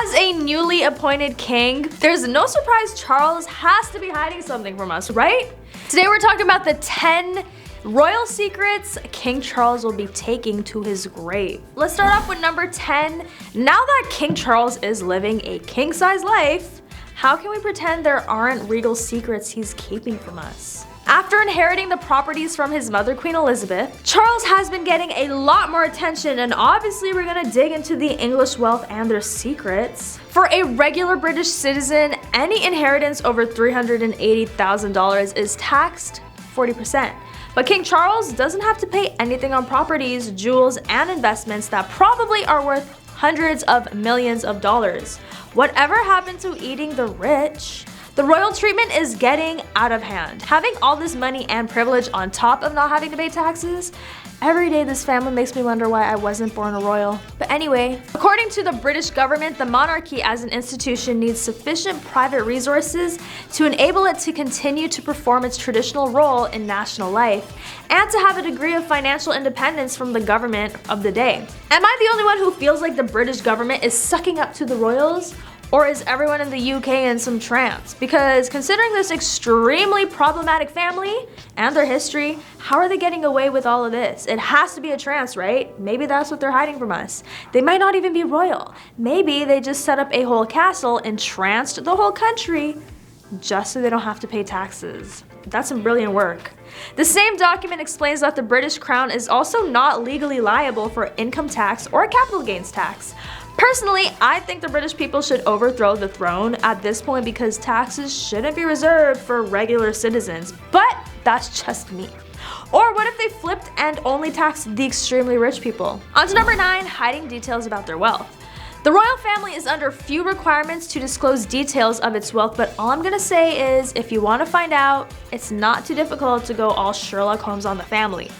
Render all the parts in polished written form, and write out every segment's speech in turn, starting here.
As a newly appointed king, there's no surprise Charles has to be hiding something from us, right? Today we're talking about the 10 royal secrets King Charles will be taking to his grave. Let's start off with number 10. Now that King Charles is living a king-size life, how can we pretend there aren't regal secrets he's keeping from us? After inheriting the properties from his mother, Queen Elizabeth, Charles has been getting a lot more attention, and obviously we're gonna dig into the English wealth and their secrets. For a regular British citizen, any inheritance over $380,000 is taxed 40%. But King Charles doesn't have to pay anything on properties, jewels, and investments that probably are worth hundreds of millions of dollars. Whatever happened to eating the rich? The royal treatment is getting out of hand. Having all this money and privilege on top of not having to pay taxes, every day this family makes me wonder why I wasn't born a royal. But anyway, according to the British government, the monarchy as an institution needs sufficient private resources to enable it to continue to perform its traditional role in national life and to have a degree of financial independence from the government of the day. Am I the only one who feels like the British government is sucking up to the royals? Or is everyone in the UK in some trance? Because considering this extremely problematic family and their history, how are they getting away with all of this? It has to be a trance, right? Maybe that's what they're hiding from us. They might not even be royal. Maybe they just set up a whole castle and tranced the whole country just so they don't have to pay taxes. That's some brilliant work. The same document explains that the British Crown is also not legally liable for income tax or capital gains tax. Personally, I think the British people should overthrow the throne at this point because taxes shouldn't be reserved for regular citizens, but that's just me. Or what if they flipped and only taxed the extremely rich people? On to number 9, hiding details about their wealth. The royal family is under few requirements to disclose details of its wealth, but all I'm gonna say is if you want to find out, it's not too difficult to go all Sherlock Holmes on the family.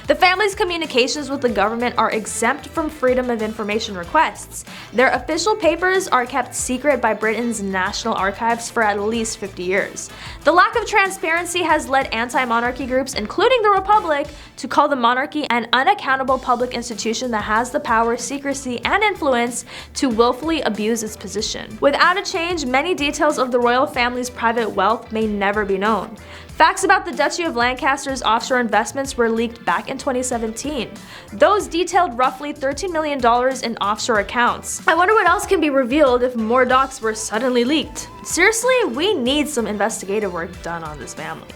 The family's communications with the government are exempt from freedom of information requests. Their official papers are kept secret by Britain's National Archives for at least 50 years. The lack of transparency has led anti-monarchy groups, including the Republic, to call the monarchy an unaccountable public institution that has the power, secrecy, and influence to willfully abuse its position. Without a change, many details of the royal family's private wealth may never be known. Facts about the Duchy of Lancaster's offshore investments were leaked back in 2017. Those detailed roughly $13 million in offshore accounts. I wonder what else can be revealed if more docs were suddenly leaked. Seriously, we need some investigative work done on this family.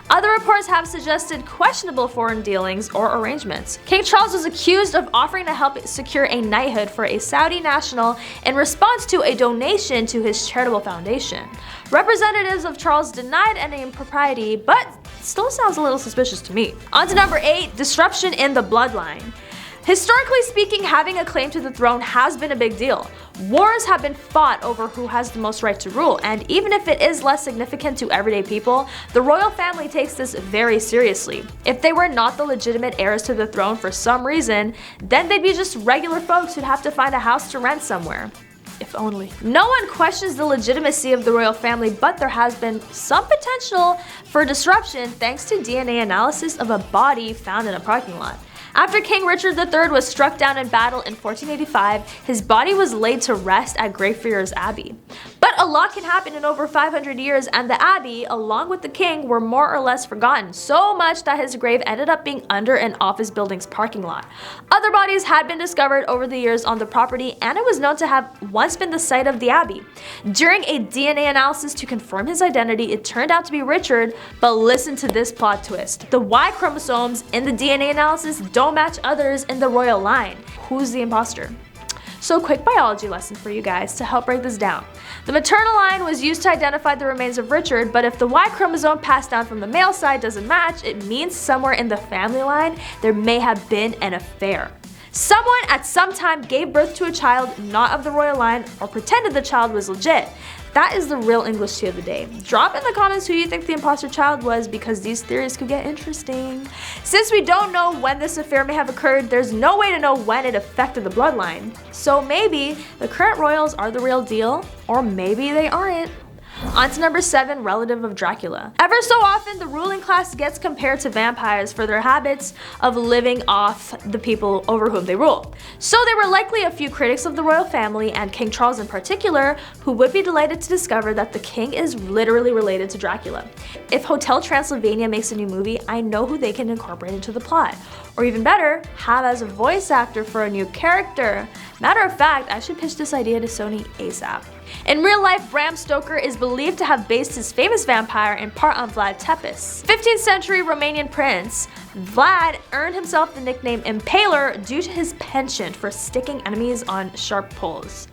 Other reports have suggested questionable foreign dealings or arrangements. King Charles was accused of offering to help secure a knighthood for a Saudi national in response to a donation to his charitable foundation. Representatives of Charles denied any impropriety, but still sounds a little suspicious to me. On to number 8, disruption in the bloodline. Historically speaking, having a claim to the throne has been a big deal. Wars have been fought over who has the most right to rule, and even if it is less significant to everyday people, the royal family takes this very seriously. If they were not the legitimate heirs to the throne for some reason, then they'd be just regular folks who'd have to find a house to rent somewhere. If only. No one questions the legitimacy of the royal family, but there has been some potential for disruption thanks to DNA analysis of a body found in a parking lot. After King Richard III was struck down in battle in 1485, his body was laid to rest at Greyfriars Abbey. But a lot can happen in over 500 years, and the abbey, along with the king, were more or less forgotten, so much that his grave ended up being under an office building's parking lot. Other bodies had been discovered over the years on the property, and it was known to have once been the site of the abbey. During a DNA analysis to confirm his identity, it turned out to be Richard, but listen to this plot twist. The Y chromosomes in the DNA analysis don't match others in the royal line. Who's the imposter? So quick biology lesson for you guys to help break this down. The maternal line was used to identify the remains of Richard, but if the Y chromosome passed down from the male side doesn't match, it means somewhere in the family line there may have been an affair. Someone at some time gave birth to a child not of the royal line or pretended the child was legit. That is the real English tea of the day. Drop in the comments who you think the imposter child was, because these theories could get interesting. Since we don't know when this affair may have occurred, there's no way to know when it affected the bloodline. So maybe the current royals are the real deal, or maybe they aren't. On to number 7, relative of Dracula. Ever so often, the ruling class gets compared to vampires for their habits of living off the people over whom they rule. So there were likely a few critics of the royal family, and King Charles in particular, who would be delighted to discover that the king is literally related to Dracula. If Hotel Transylvania makes a new movie, I know who they can incorporate into the plot. Or even better, have as a voice actor for a new character. Matter of fact, I should pitch this idea to Sony ASAP. In real life, Bram Stoker is believed to have based his famous vampire in part on Vlad Tepes. 15th century Romanian prince, Vlad earned himself the nickname Impaler due to his penchant for sticking enemies on sharp poles.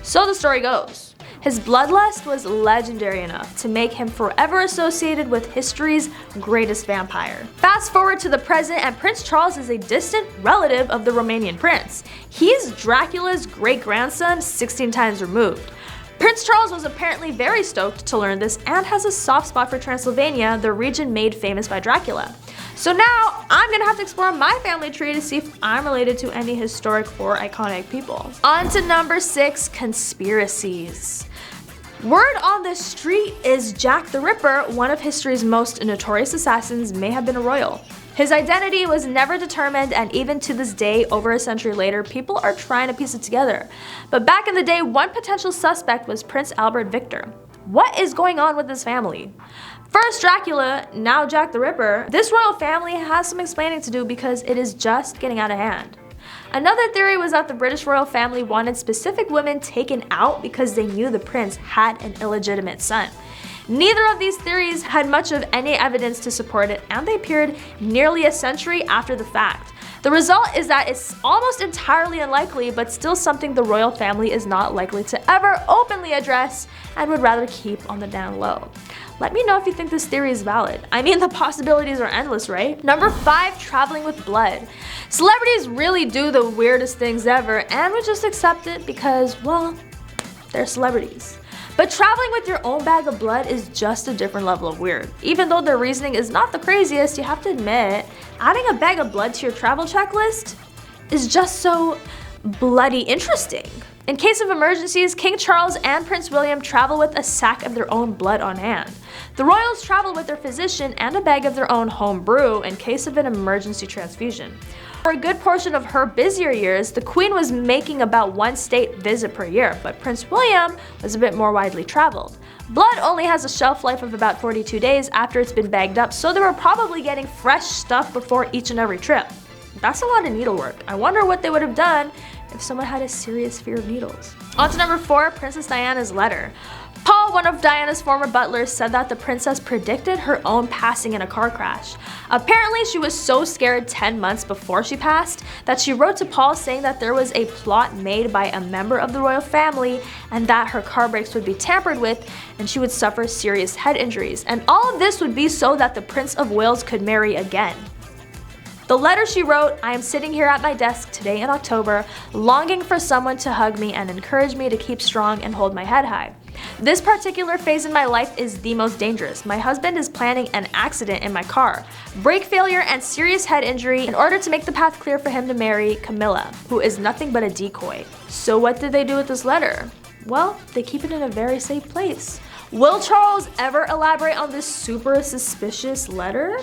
So the story goes. His bloodlust was legendary enough to make him forever associated with history's greatest vampire. Fast forward to the present, and Prince Charles is a distant relative of the Romanian prince. He's Dracula's great-grandson 16 times removed. Prince Charles was apparently very stoked to learn this and has a soft spot for Transylvania, the region made famous by Dracula. So now I'm gonna have to explore my family tree to see if I'm related to any historic or iconic people. On to number 6, conspiracies. Word on the street is Jack the Ripper, one of history's most notorious assassins, may have been a royal. His identity was never determined, and even to this day, over a century later, people are trying to piece it together. But back in the day, one potential suspect was Prince Albert Victor. What is going on with this family? First Dracula, now Jack the Ripper. This royal family has some explaining to do because it is just getting out of hand. Another theory was that the British royal family wanted specific women taken out because they knew the prince had an illegitimate son. Neither of these theories had much of any evidence to support it, and they appeared nearly a century after the fact. The result is that it's almost entirely unlikely, but still something the royal family is not likely to ever openly address and would rather keep on the down low. Let me know if you think this theory is valid. I mean, the possibilities are endless, right? Number 5, traveling with blood. Celebrities really do the weirdest things ever, and we just accept it because, well, they're celebrities. But traveling with your own bag of blood is just a different level of weird. Even though their reasoning is not the craziest, you have to admit, adding a bag of blood to your travel checklist is just so bloody interesting. In case of emergencies, King Charles and Prince William travel with a sack of their own blood on hand. The royals travel with their physician and a bag of their own home brew in case of an emergency transfusion. For a good portion of her busier years, the Queen was making about one state visit per year, but Prince William was a bit more widely traveled. Blood only has a shelf life of about 42 days after it's been bagged up, so they were probably getting fresh stuff before each and every trip. That's a lot of needlework. I wonder what they would have done if someone had a serious fear of needles. On to number 4, Princess Diana's letter. Paul, one of Diana's former butlers, said that the princess predicted her own passing in a car crash. Apparently, she was so scared 10 months before she passed that she wrote to Paul saying that there was a plot made by a member of the royal family and that her car brakes would be tampered with and she would suffer serious head injuries. And all of this would be so that the Prince of Wales could marry again. The letter she wrote, "I am sitting here at my desk today in October, longing for someone to hug me and encourage me to keep strong and hold my head high. This particular phase in my life is the most dangerous. My husband is planning an accident in my car, brake failure and serious head injury in order to make the path clear for him to marry Camilla, who is nothing but a decoy." So what did they do with this letter? Well, they keep it in a very safe place. Will Charles ever elaborate on this super suspicious letter?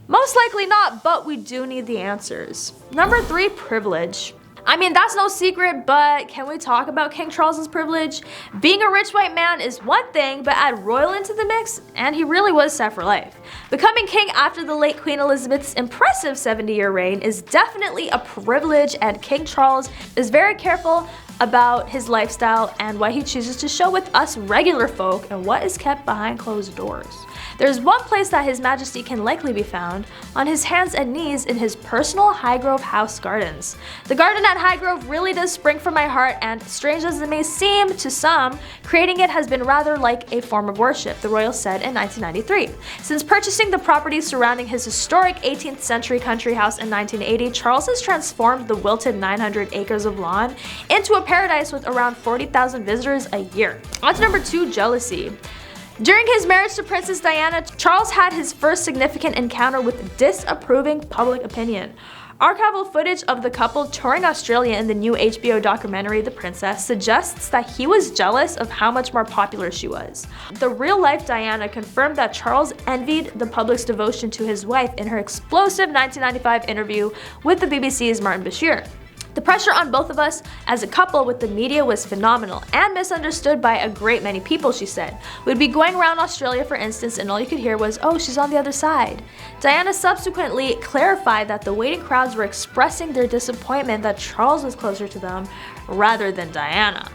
Most likely not, but we do need the answers. Number 3, privilege. I mean, that's no secret, but can we talk about King Charles's privilege? Being a rich white man is one thing, but add royal into the mix, and he really was set for life. Becoming king after the late Queen Elizabeth's impressive 70-year reign is definitely a privilege, and King Charles is very careful about his lifestyle and what he chooses to show with us regular folk and what is kept behind closed doors. There's one place that His Majesty can likely be found, on his hands and knees in his personal Highgrove House gardens. The garden at Highgrove really does spring from my heart, and strange as it may seem to some, creating it has been rather like a form of worship, the royal said in 1993. Since purchasing the property surrounding his historic 18th century country house in 1980, Charles has transformed the wilted 900 acres of lawn into a paradise with around 40,000 visitors a year. On to number 2, jealousy. During his marriage to Princess Diana, Charles had his first significant encounter with disapproving public opinion. Archival footage of the couple touring Australia in the new HBO documentary The Princess suggests that he was jealous of how much more popular she was. The real-life Diana confirmed that Charles envied the public's devotion to his wife in her explosive 1995 interview with the BBC's Martin Bashir. The pressure on both of us as a couple with the media was phenomenal and misunderstood by a great many people, she said. We'd be going around Australia, for instance, and all you could hear was, "Oh, she's on the other side." Diana subsequently clarified that the waiting crowds were expressing their disappointment that Charles was closer to them rather than Diana.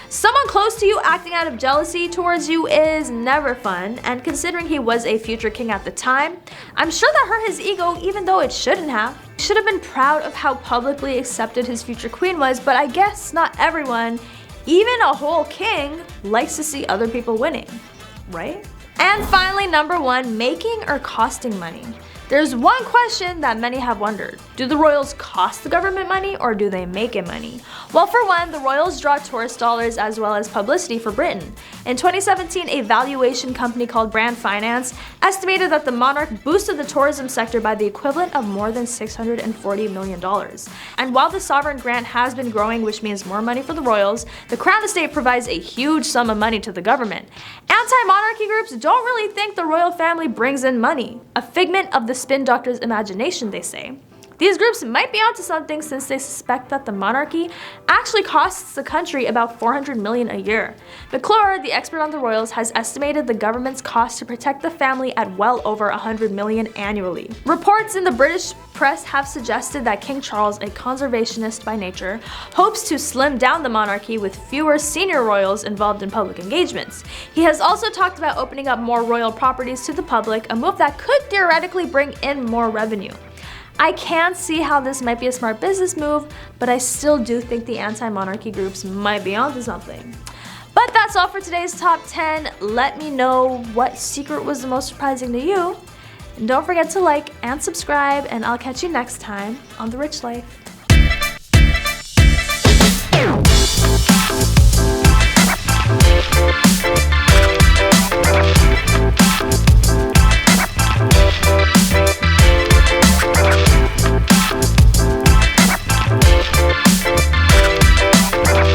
Someone close to you acting out of jealousy towards you is never fun, and considering he was a future king at the time, I'm sure that hurt his ego even though it shouldn't have. He should have been proud of how publicly accepted his future queen was, but I guess not everyone, even a whole king, likes to see other people winning, right? And finally, number 1, making or costing money. There's one question that many have wondered. Do the royals cost the government money or do they make it money? Well, for one, the royals draw tourist dollars as well as publicity for Britain. In 2017, a valuation company called Brand Finance estimated that the monarch boosted the tourism sector by the equivalent of more than $640 million. And while the sovereign grant has been growing, which means more money for the royals, the Crown Estate provides a huge sum of money to the government. Anti-monarchy groups don't really think the royal family brings in money, a figment of the spin doctor's imagination, they say. These groups might be onto something since they suspect that the monarchy actually costs the country about $400 million a year. McClure, the expert on the royals, has estimated the government's cost to protect the family at well over $100 million annually. Reports in the British press have suggested that King Charles, a conservationist by nature, hopes to slim down the monarchy with fewer senior royals involved in public engagements. He has also talked about opening up more royal properties to the public, a move that could theoretically bring in more revenue. I can see how this might be a smart business move, but I still do think the anti-monarchy groups might be onto something. But that's all for today's top 10. Let me know what secret was the most surprising to you. And don't forget to like and subscribe, and I'll catch you next time on The Rich Life.